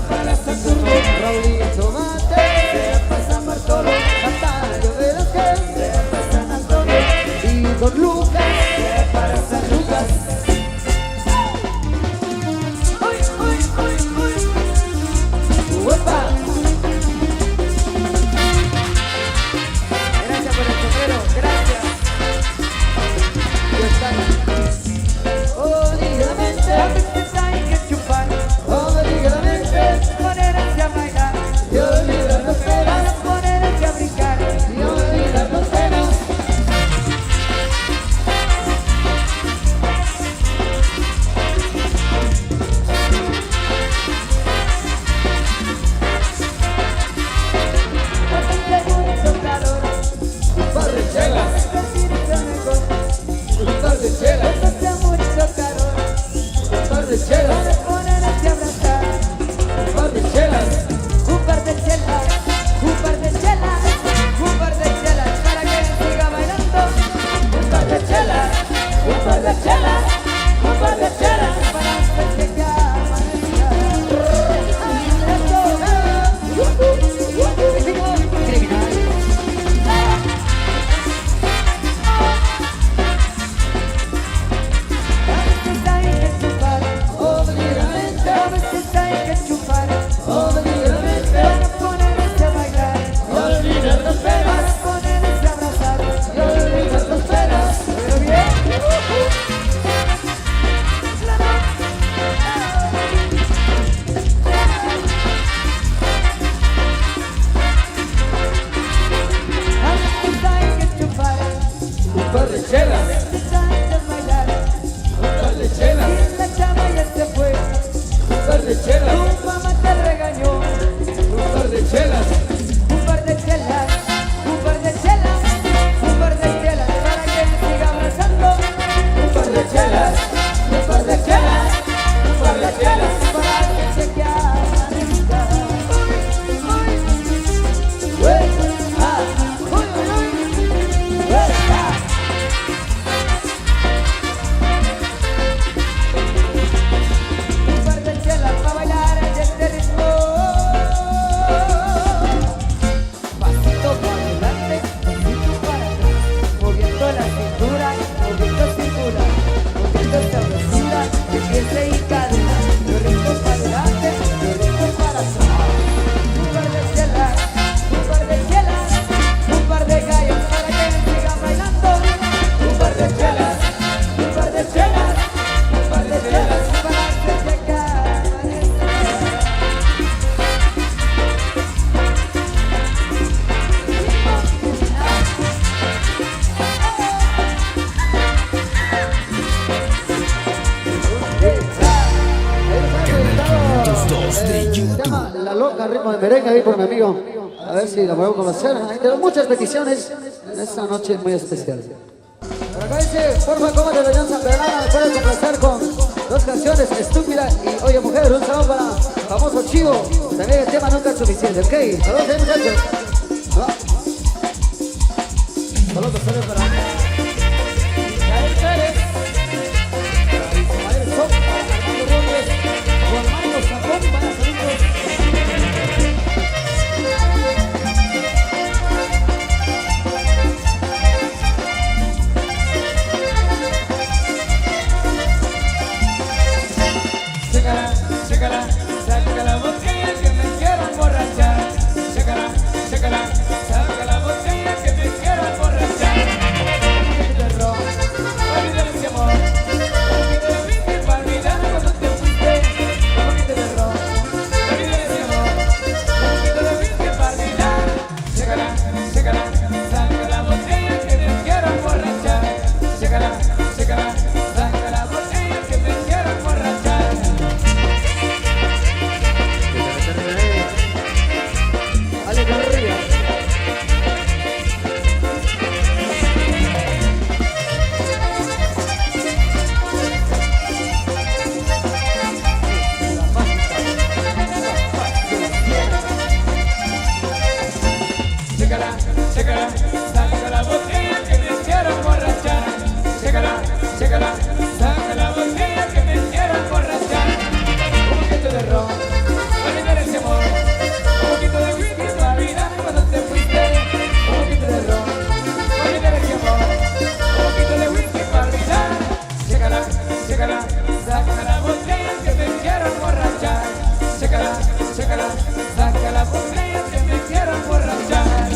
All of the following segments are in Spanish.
para Saturno, Raulito Mate, sea para San Bartolo, Natalio Velázquez, sea para San Antonio, y Don Lucas, sea para San Lucas. ¡Uy, uy, uy, uy! ¡Uepa! Gracias por el sombrero, gracias. Ya está. Obligadamente, a veces hay que chupar. Obligadamente, ponerse a bailar y olvidar las penas, ponerse a brincar y olvidar las penas. Un par de chelas, un par de chelas, un par de chelas, un par de chelas, Un par de chelas, un par de chelas, un par de chelas para que siga bailando. un par de chelas, un par de chelas, un par de chelas. Para hacer que amanezca. Criminal. A veces hay que chupar, Obligadamente, a veces hay que chupar. obligadamente, Para ponerse a bailar, y olvidar las para penas, ponerse a abrazar. y olvidar las penas. Pero bien. A veces hay que chupar, Un par de chelas, a veces hay que bailar. un par de chelas, Y la chava ya se fue, un par de chelas, tu mamá te regañó. un par de chelas, Un par de chelas, un par de chelas, un par de chelas para que me siga abrazando. un par de chelas, un par de chelas, un par de chelas. Para que se amanezca. Uy, ah, uy, uy, uy, uy, ah. Un par de chelas para bailar este ritmo. Pasito para adelante, pasito para atrás, moviendo la cintura, moviendo cintura, moviendo sabrosura, de pies y cadera. Lo rico para adelante, lo rico para atrás. Un par de chelas, un par de chelas, un par de gallos para que me sigan bailando. Un par de chelas, un par de chelas, un par de chelas. Para hacerse que amanezca. Se llama La Loca Ritmo de Merengue ahí por mi amigo. A ver si la podemos conocer. Hay muchas peticiones en esta noche muy especial. Por acá dice, porfa, cómate la San Bernardo. Me puedes complacer con dos canciones, Estúpida y Oye Mujer. Un saludo para famoso Chivo. También el tema nunca es suficiente, ¿ok? Saludos ahí, muchachos. ¿Va? Saludos para Ismael Pérez, para Ismael Sopa, para Armando Robles, Juan Mario Zapón, para saludos. Chécala, chécala, saca la botella que me quiero emborrachar. Chécala, chécala, saca la botella que me quiero emborrachar. chécala, saca la botella que me quiero emborrachar.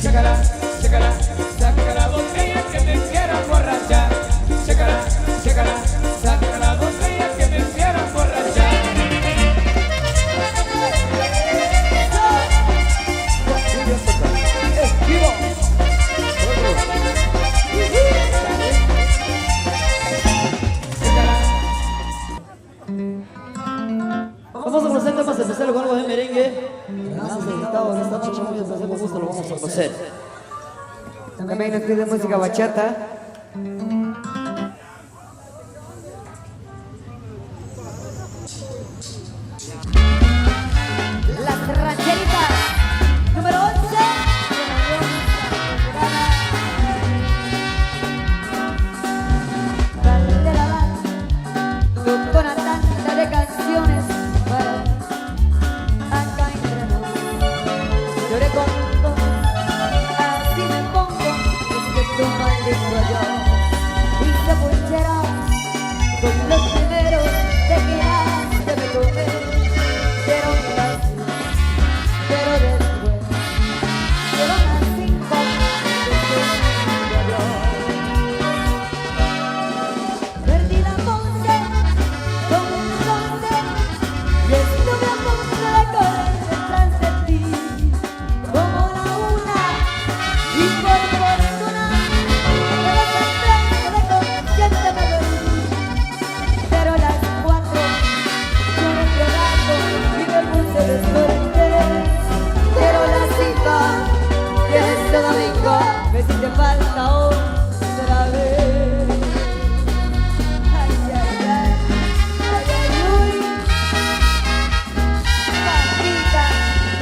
Chécala, chécala, saca la botella que me quiero emborrachar. Chécala, chécala, saca la botella que me quiero emborrachar. Vamos a conocer temas especiales con algo de merengue. Gracias, invitados en esta noche muy especial, con gusto lo vamos a conocer. También nos pide música bachata. Las rancheritas, número 11. Con una tanda de canciones para acá entre nos. Lloré con todo, así me pongo, desde tu maldito adiós. Hice pulseras con los primeros de que me tomé. Pero gracias, pero después, pero unas 5 después de adiós. Perdí la ponte como un conde y estuve a punto de correr detrás de ti como la una y por fortuna de los enfrente de consciente me dormí. Pero a las 4 yo me quedaba y me puse desperté. Pero a las 5 y este domingo me hiciste falta otra vez. Ay, ay, ay, ay, ay, uy. Paquita,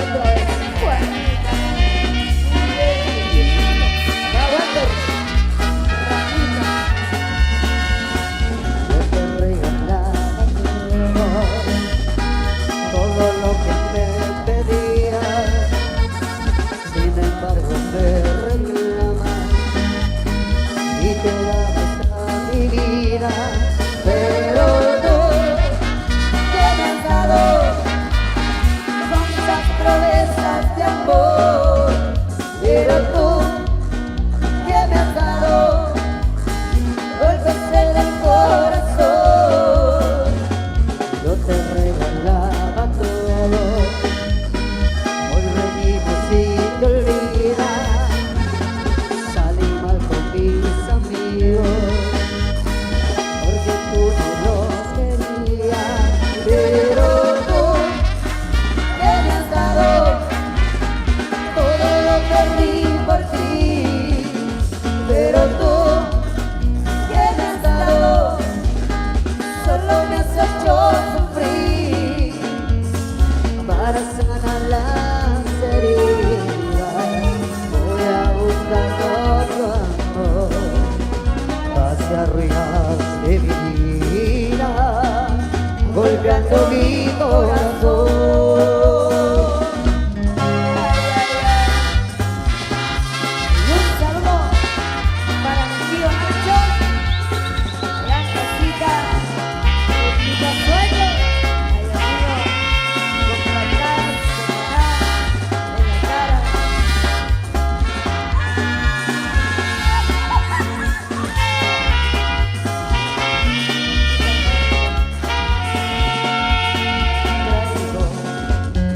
otra vez, Juanita. Aguante, Ramita. Yo te regalaba todo lo que me pedías, sin embargo me reclamas y te dabas a mi vida. Pero tú, Que me has dado tantas promesas de amor. Pero tú, que me has dado golpes en el corazón. yo te regalaba todo, hoy venimos y te olvidas. Salí mal con mis amigos, porque tú no los querías. Pero tú, Que me has dado todo lo perdí por ti. Pero tú, que me has dado solo me has hecho sufrir. para sanar las heridas, voy a buscar otro amor. Vas a arruinar de mi vida, golpeando mi corazón. Y un saludo para mi tío Nacho, gran casita, mucha suerte, ay amigo, con plantadas, con nada en la cara. Traigo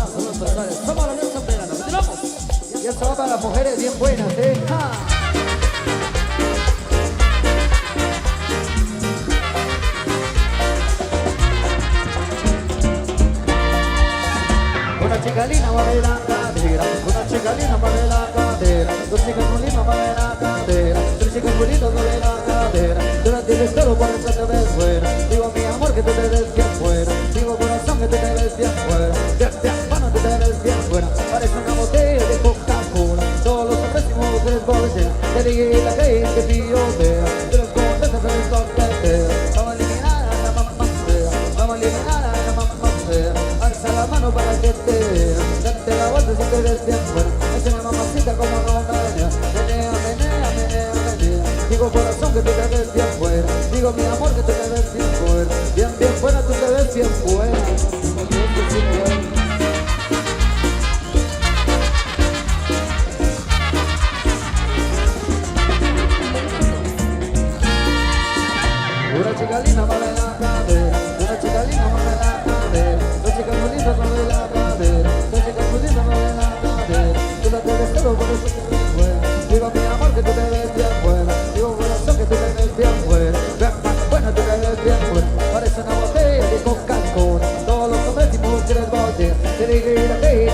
son los totales. Somos la Alianza Verana, continuamos. Y esto va para las mujeres bien buenas, ¡Ja! Una chica linda mueve la cadera, una chica linda mueve la cadera, dos chicas muy lindas mueven la cadera, tres chicas muy lindas mueven la cadera. Tú la tienes todo, por eso te ves buena. Digo mi amor que tú te ves bien buena. Digo corazón que tú te ves bien buena. Bien, mano tú te ves bien buena. Parece una botella de Coca-Cola. Todos los hombres y mujeres bolseras. Te digo la que pirotea. Tú los contestas, te los coqueteas. Vamos a eliminar a la mamá fea. Vamos a eliminar a la mamá fea. Alza la mano para que te vea. Date la vuelta si te ves bien buena. Enseña mamacita como no menea. Menea, menea, menea, menea. Digo corazón que tú te ves bien buena. Digo mi amor que tú te ves bien buena. Bien, bien buena, tú te ves bien buena. Una chica linda mueve la cadera, una chica linda mueve la cadera, dos chicas muy lindas mueve la cadera, dos chicas muy lindas mueve la cadera. Tú la tienes todo, por eso te ves buena. Digo mi amor que tú te ves bien buena. Digo corazón que tú te ves bien buena. Bien, buena, tú te ves bien buena. Parece una botella de Coca-Cola. Todos los hombres y mujeres voltean. Te digo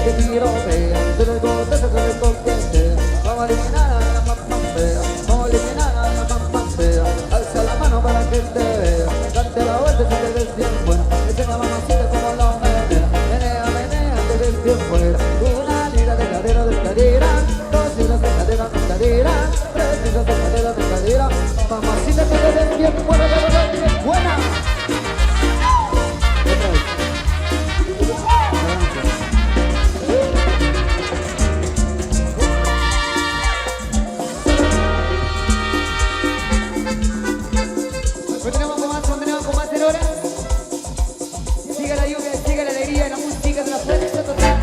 que tirotea. Tú les contestas, tú les coqueteas. Vamos a eliminar a la mamá fea. Vamos a eliminar a la mamá fea. Alza la mano para que te vea. Date la vuelta si te ves bien buena. Enseña mamacita como lo menea. Menea, menea, te ves bien buena. Una lira de cadera, dos liras de cadera, tres liras de cadera. Mamacita que te ves bien buena, bien buena. Continuamos con más tenores. Sigue la lluvia, sigue la alegría, la música de la fuerza total.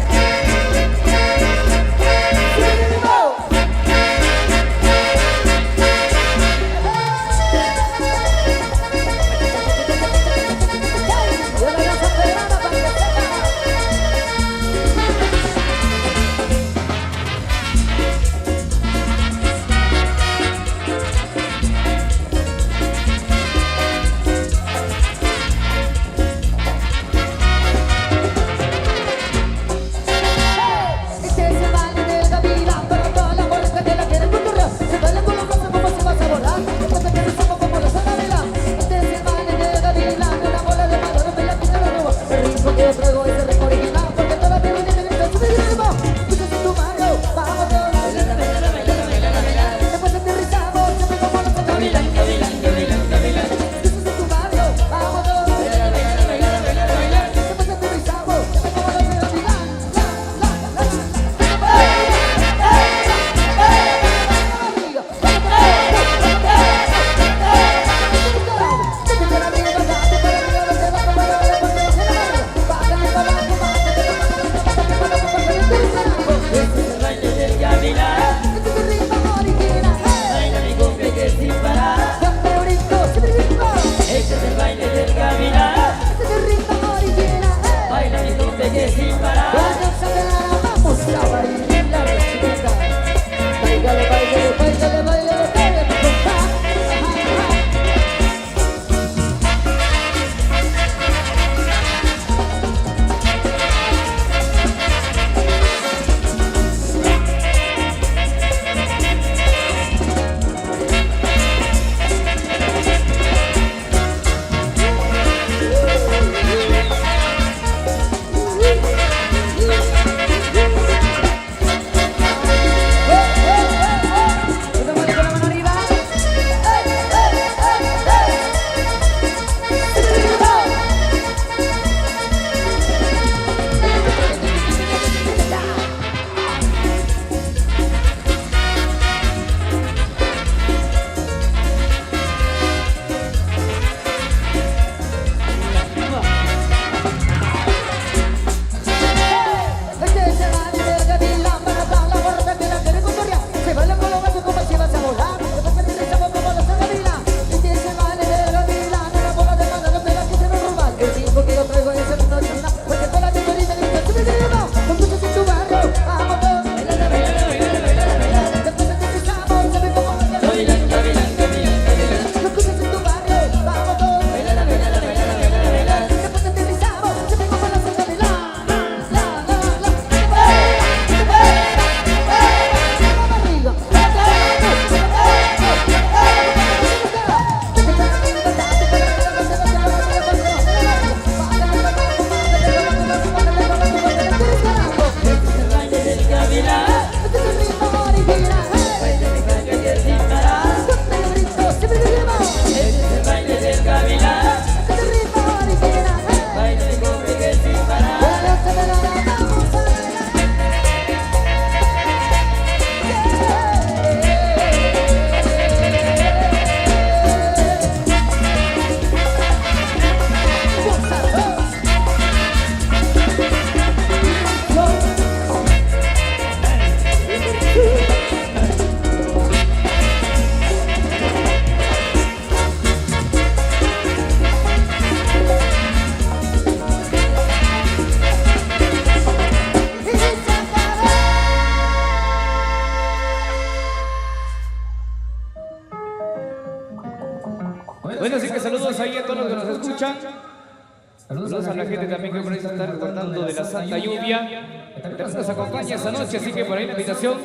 Saludos a la gente también que por ahí se está recordando de la santa lluvia. Que también nos acompaña esta noche, así que por ahí la invitación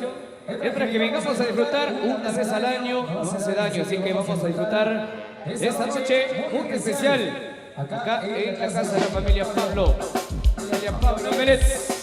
es para que vengamos a disfrutar una vez al año, no hace daño, así que vamos a disfrutar esta noche muy especial acá en la casa de la familia Pablo. Familia Pablo Vélez.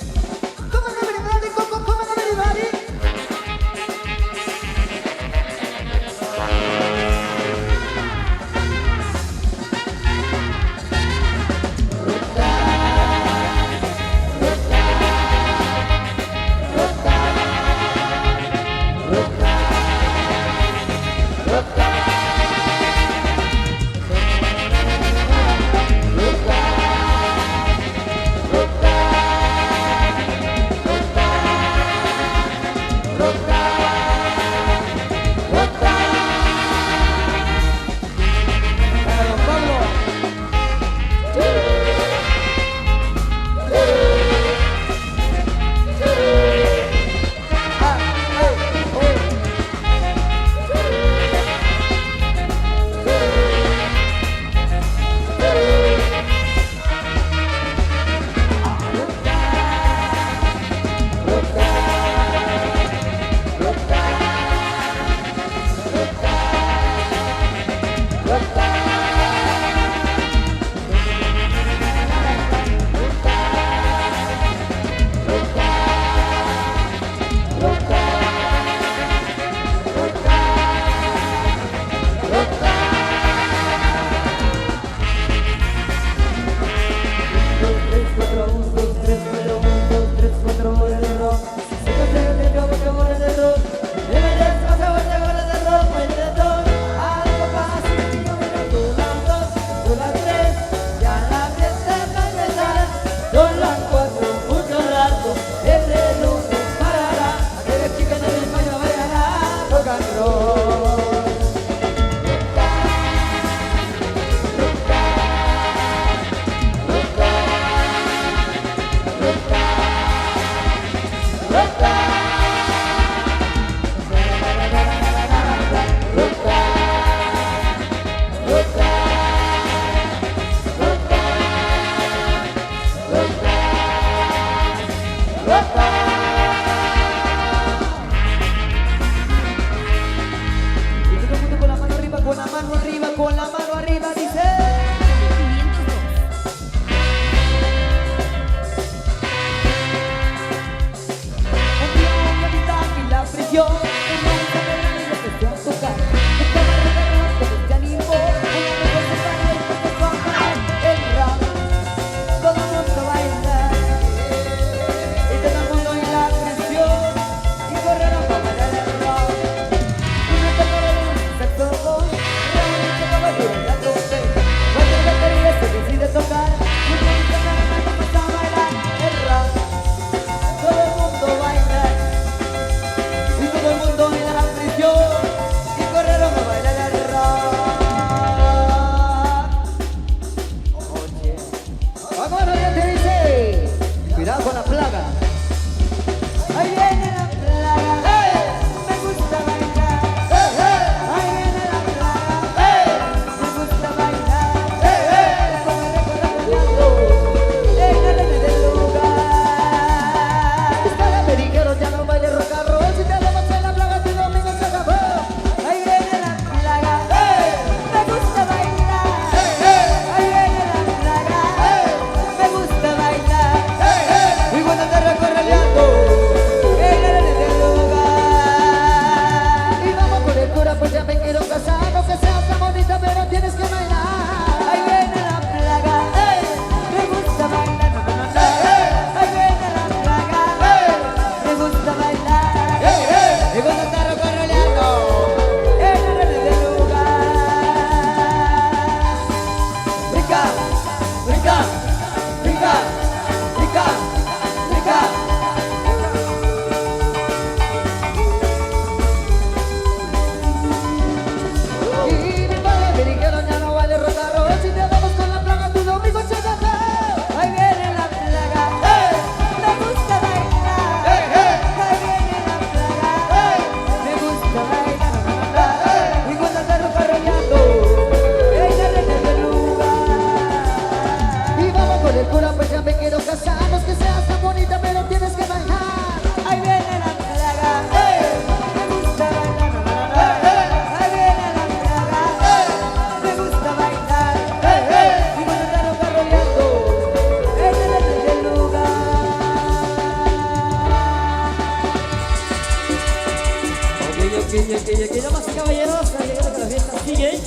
que damas y caballeros, ha llegado que la fiesta sigue.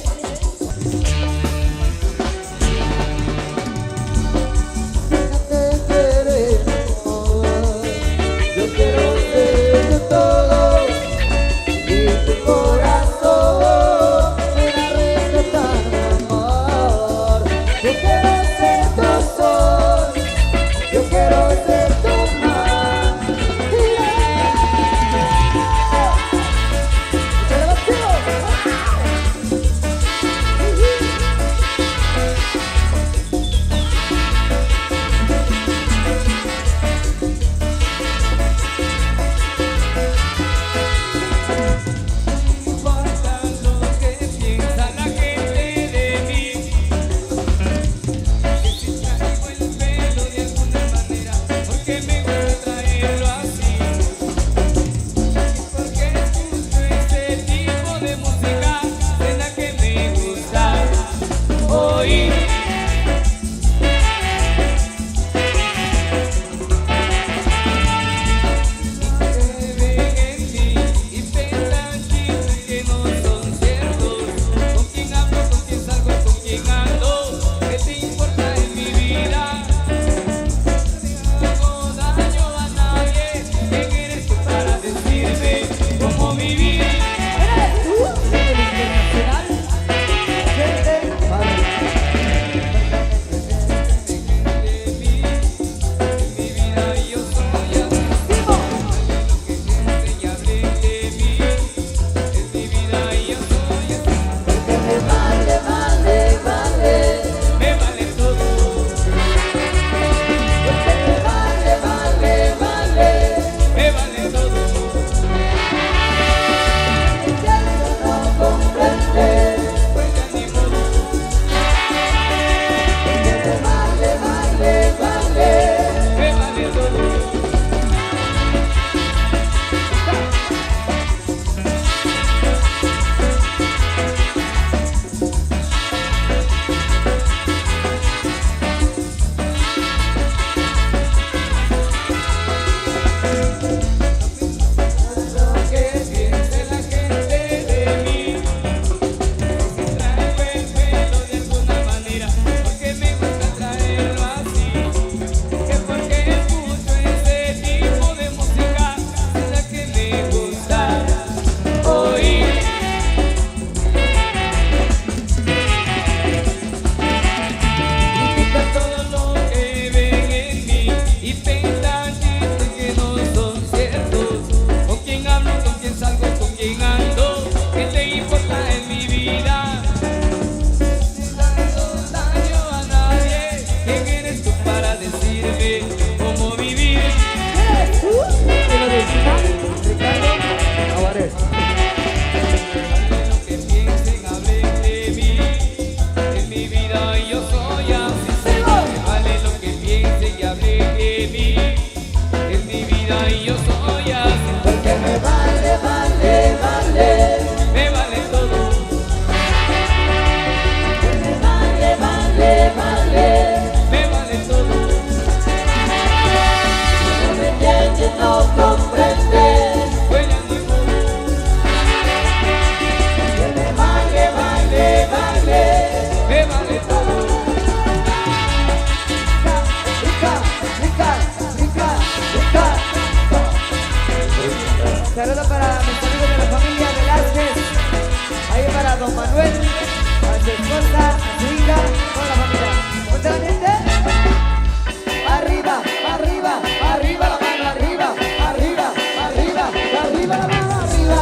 Yo quiero ser todo y tu corazón me da respetar, amor. Yo quiero ser tu sol, yo quiero ser tu mar. Saludos para mis amigos de la familia Velázquez. Ahí para don Manuel, a su esposa, a su hija, toda la familia. ¿Cuánta la gente? Arriba, arriba, arriba la mano, arriba, arriba, arriba, arriba la mano, arriba.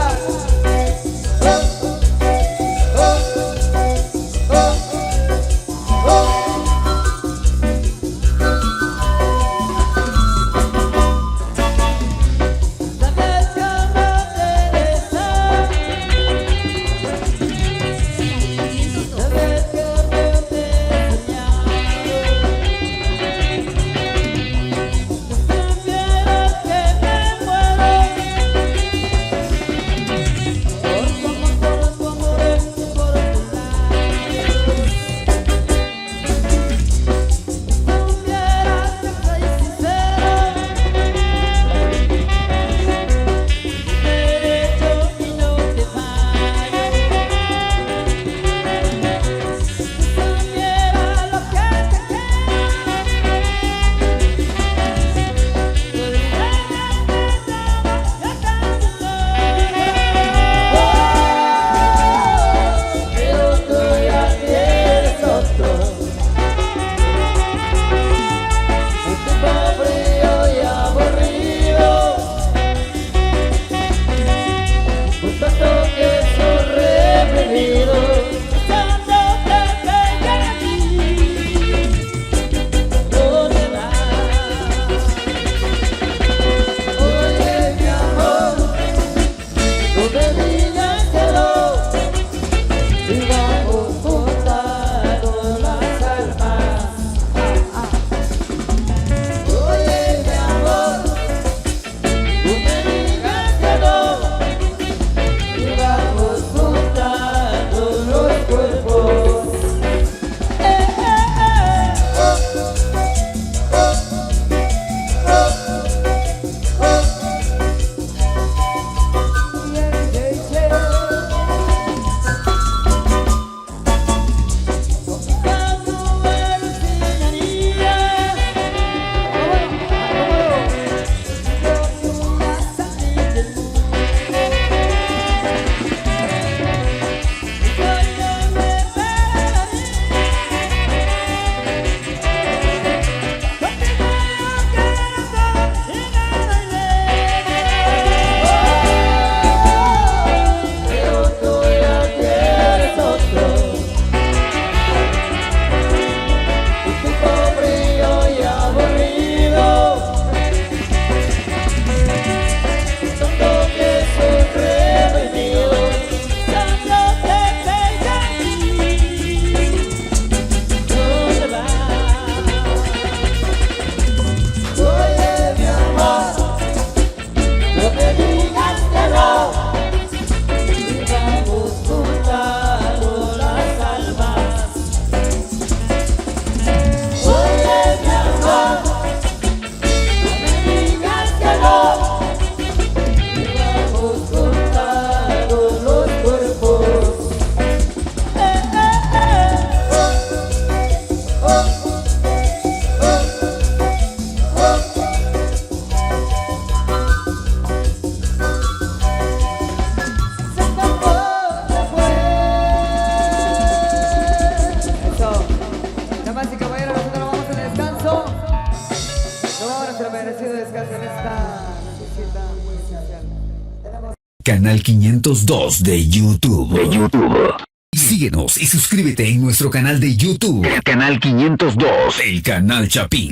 esta canción está muy especial. Canal 502 de YouTube. Síguenos y suscríbete en nuestro canal de YouTube. Canal 502. El Canal Chapín.